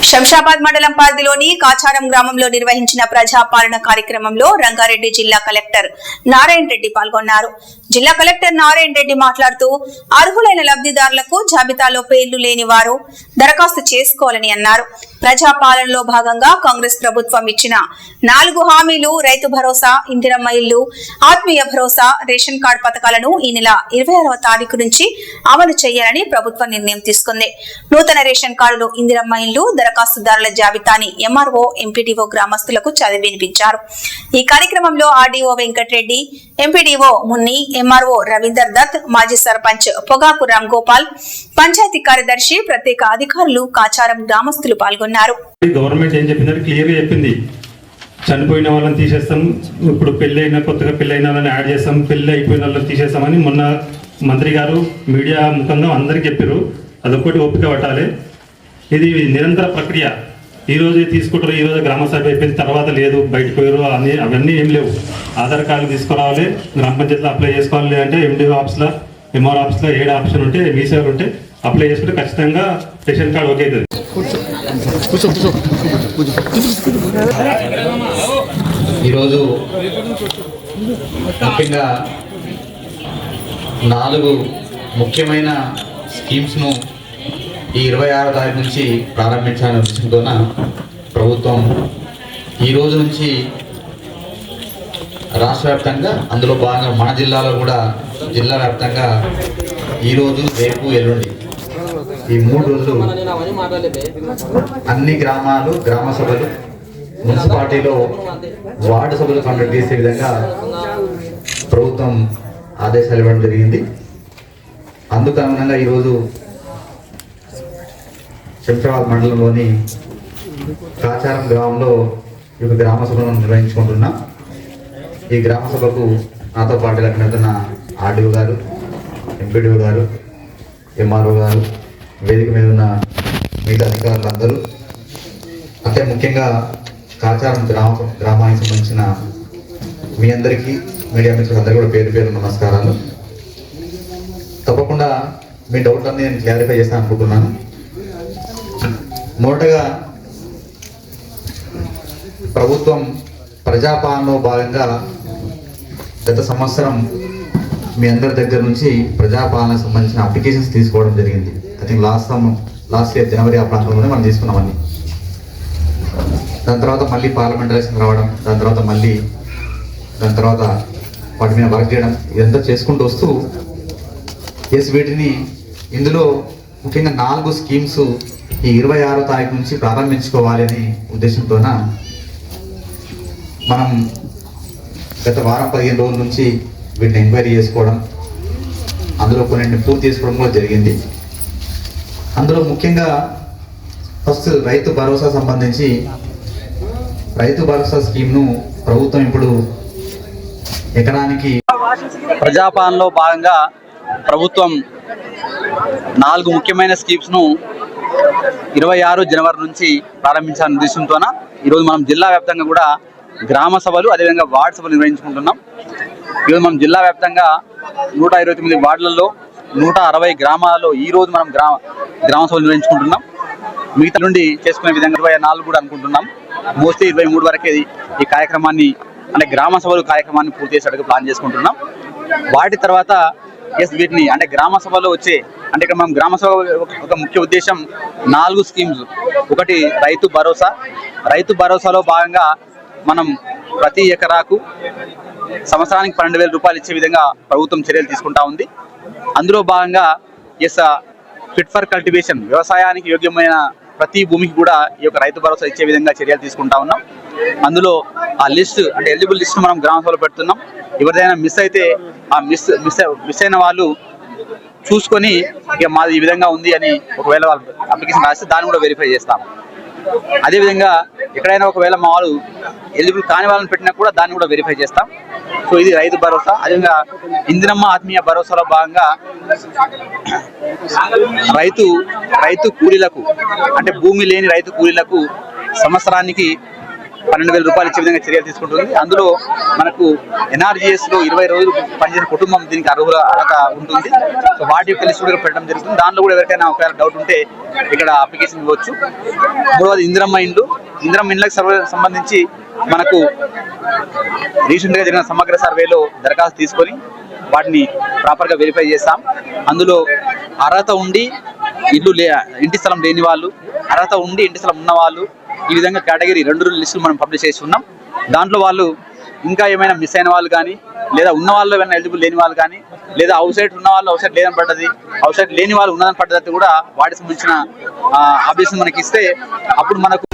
శంషాబాద్ మండలం పరిధిలోని కాచారం గ్రామంలో నిర్వహించిన ప్రజాపాలన కార్యక్రమంలో రంగారెడ్డి జిల్లా కలెక్టర్ నారాయణ రెడ్డి పాల్గొన్నారు. జిల్లా కలెక్టర్ నారాయణ రెడ్డి మాట్లాడుతూ అర్హులైన లబ్ధిదారులకు జాబితాలో పేర్లు లేని వారు దరఖాస్తు చేసుకోవాలని అన్నారు. ప్రజాపాలనలో భాగంగా కాంగ్రెస్ ప్రభుత్వం ఇచ్చిన 4 హామీలు రైతు భరోసా, ఇందిరమ్మ ఇల్లు, ఆత్మీయ భరోసా, రేషన్ కార్డు పథకాలను ఈ నెల 26వ తారీఖు నుంచి అమలు చేయాలని ప్రభుత్వం నిర్ణయం తీసుకుంది. నూతన రేషన్ కార్డులు, ఇందిరమ్మ ఇల్లు దరఖాస్తుదారుల జాబితాని ఎంఆర్ఓ, ఎంపీడీఓ గ్రామస్తులకు చదివి వినిపించారు. ఈ కార్యక్రమంలో RDO Venkatareddy, MPDO Munni, MRO Ravinder Dutt, మాజీ సర్పంచ్ పొగాకు రామ్ గోపాల్, పంచాయతీ కార్యదర్శి, ప్రత్యేక అధికారులు, కాచారం గ్రామస్తులు పాల్గొన్నారు. గవర్నమెంట్ ఏం చెప్పిందంటే క్లియర్గా చెప్పింది, చనిపోయిన వాళ్ళని తీసేస్తాం, ఇప్పుడు కొత్తగా పెళ్ళైన వాళ్ళని యాడ్ చేస్తాం, పెళ్లి అయిపోయిన వాళ్ళని తీసేస్తామని మొన్న మంత్రి గారు మీడియా ముఖంగా అందరికీ చెప్పారు. అదొకటి ఓపిక పట్టాలి. ఇది నిరంతర ప్రక్రియ. ఈరోజు తీసుకుంటారు, ఈరోజు గ్రామ సభ అయిపోయిన తర్వాత లేదు, బయటకు పోయారు అని అవన్నీ ఏం లేవు. ఆధార్ కార్డు తీసుకురావాలి, గ్రామ పంచాయతీలో అప్లై చేసుకోవాలి, అంటే ఎండిఓ ఆఫీస్లో, ఎంఆర్ ఆఫీస్లో 7 ఆప్షన్ ఉంటే, మీ సేవలు ఉంటే అప్లై చేసుకుంటే ఖచ్చితంగా రేషన్ కార్డు ఓకే అవుతుంది. ఈరోజు ముఖ్యంగా 4 ముఖ్యమైన స్కీమ్స్ను ఈ 26వ తారీఖు నుంచి ప్రారంభించాలనే ఉద్దేశంతో ప్రభుత్వం ఈ రోజు నుంచి రాష్ట్ర వ్యాప్తంగా, అందులో భాగంగా మన జిల్లాలో కూడా జిల్లా వ్యాప్తంగా ఈరోజు, రేపు, ఎల్లుండి ఈ 3 రోజులు అన్ని గ్రామాలు, గ్రామ సభలు, మున్సిపాలిటీలో వార్డు సభలు కండక్ట్ చేసే విధంగా ప్రభుత్వం ఆదేశాలు ఇవ్వడం జరిగింది. అందుకు అనుగుణంగా ఈరోజు శంషాబాద్ మండలంలోని కాచారం గ్రామంలో ఈ గ్రామ సభను నిర్వహించుకుంటున్నాం. ఈ గ్రామ సభకు నాతో పాటు అక్కడ ఆర్డీఓ గారు, ఎంపీడీఓ గారు, ఎంఆర్ఓ గారు, వేదిక మీద ఉన్న మిగతా అధికారులందరూ, అంటే ముఖ్యంగా కాచారం గ్రామానికి సంబంధించిన మీ అందరికీ, మీడియా మిత్రులందరూ కూడా పేరు పేరు నమస్కారాలు. తప్పకుండా మీ డౌట్లన్నీ నేను క్లారిఫై చేస్తాను అనుకుంటున్నాను. మొదటగా ప్రభుత్వం ప్రజాపాలనలో భాగంగా గత సంవత్సరం మీ అందరి దగ్గర నుంచి ప్రజాపాలనకు సంబంధించిన అప్లికేషన్స్ తీసుకోవడం జరిగింది. ఐ థింక్ లాస్ట్ ఇయర్ జనవరి ఆ ప్రాంతంలోనే మనం తీసుకున్నామని. దాని తర్వాత మళ్ళీ పార్లమెంట్ ఎలక్షన్ రావడం, దాని తర్వాత వాటి మీద వర్క్ చేయడం, ఇదంతా చేసుకుంటూ వస్తూ వీటిని ఇందులో ముఖ్యంగా 4 స్కీమ్స్ ఈ 26వ తారీఖు నుంచి ప్రారంభించుకోవాలి అనే ఉద్దేశంతో మనం గత వారం 15 రోజుల నుంచి వీటిని ఎంక్వైరీ చేసుకోవడం, అందులో కొన్నింటిని పూర్తి చేసుకోవడం కూడా జరిగింది. అందులో ముఖ్యంగా ఫస్ట్ రైతు భరోసా సంబంధించి రైతు భరోసా స్కీమ్ను ప్రభుత్వం ఇప్పుడు ఎకరానికి ప్రజాపాలనలో భాగంగా ప్రభుత్వం 4 ముఖ్యమైన స్కీమ్స్ను 26 జనవరి నుంచి ప్రారంభించాలనే ఉద్దేశంతోన ఈరోజు మనం జిల్లా వ్యాప్తంగా కూడా గ్రామ సభలు, అదేవిధంగా వార్డు సభలు నిర్వహించుకుంటున్నాం. ఈరోజు మనం జిల్లా వ్యాప్తంగా 129 వార్డులలో 160 గ్రామాలలో ఈరోజు మనం గ్రామ సభలు నిర్వహించుకుంటున్నాం. మిగతా నుండి చేసుకునే విధంగా 24 కూడా అనుకుంటున్నాం. మోస్ట్లీ 23 వరకే ఈ కార్యక్రమాన్ని, అంటే గ్రామ సభలు కార్యక్రమాన్ని పూర్తి చేసేటట్టు ప్లాన్ చేసుకుంటున్నాం. వాటి తర్వాత వీటిని అంటే గ్రామ సభలో వచ్చే, అంటే ఇక్కడ మనం గ్రామ సభ ఒక ముఖ్య ఉద్దేశం 4 స్కీమ్స్. ఒకటి రైతు భరోసా. రైతు భరోసాలో భాగంగా మనం ప్రతి ఎకరాకు సంవత్సరానికి 12,000 రూపాయలు ఇచ్చే విధంగా ప్రభుత్వం చర్యలు తీసుకుంటా ఉంది. అందులో భాగంగా ఫిట్ ఫర్ కల్టివేషన్, వ్యవసాయానికి యోగ్యమైన ప్రతి భూమికి కూడా ఈ యొక్క రైతు భరోసా ఇచ్చే విధంగా చర్యలు తీసుకుంటా ఉన్నాం. అందులో ఆ లిస్ట్, అంటే ఎలిజిబుల్ లిస్ట్ మనం గ్రామ సభలో పెడుతున్నాం. ఎవరిదైనా మిస్ అయితే ఆ మిస్ అయిన వాళ్ళు చూసుకొని ఇక మాది ఈ విధంగా ఉంది అని ఒకవేళ వాళ్ళు అప్లికేషన్ రాస్తే దాన్ని కూడా వెరిఫై చేస్తాం. అదేవిధంగా ఎక్కడైనా ఒకవేళ మా వాళ్ళు ఎలిజిబుల్ కాని వాళ్ళని పెట్టినా కూడా దాన్ని కూడా వెరిఫై చేస్తాం. సో ఇది రైతు భరోసా. అదేవిధంగా ఇందిరమ్మ ఆత్మీయ భరోసాలో భాగంగా రైతు కూలీలకు, అంటే భూమి లేని రైతు కూలీలకు సంవత్సరానికి 12,000 రూపాయలు ఇచ్చే విధంగా చర్యలు తీసుకుంటుంది. అందులో మనకు NRGS లో 20 రోజులు పనిచేసిన కుటుంబం దీనికి అర్హత ఉంటుంది. సో వాటి యొక్క లిస్ట్ కూడా పెట్టడం జరుగుతుంది. దాంట్లో కూడా ఎవరికైనా ఒకవేళ డౌట్ ఉంటే ఇక్కడ అప్లికేషన్ ఇవ్వచ్చు. మూడవది ఇందిరమ్మ ఇండ్లకు సంబంధించి మనకు రీసెంట్ గా జరిగిన సమగ్ర సర్వేలో దరఖాస్తు తీసుకొని వాటిని ప్రాపర్ గా వెరిఫై చేస్తాం. అందులో అర్హత ఉండి ఇంటి స్థలం లేని వాళ్ళు, అర్హత ఉండి ఇంటి స్థలం ఉన్న వాళ్ళు, ఈ విధంగా కేటగిరీ 2 లిస్టులు మనం పబ్లిష్ చేసి ఉన్నాం. దాంట్లో వాళ్ళు ఇంకా ఏమైనా మిస్ అయిన వాళ్ళు కానీ, లేదా ఉన్న వాళ్ళు ఏమైనా ఎలిజిబుల్ లేని వాళ్ళు కానీ, లేదా అవుట్ సైడ్ ఉన్న వాళ్ళు అవుట్ సైడ్ లేదని పడ్డది, అవుట్ సైడ్ లేని వాళ్ళు ఉన్నదని పడ్డది కూడా వాటికి సంబంధించిన అబ్జెక్షన్ మనకి ఇస్తే అప్పుడు మనకు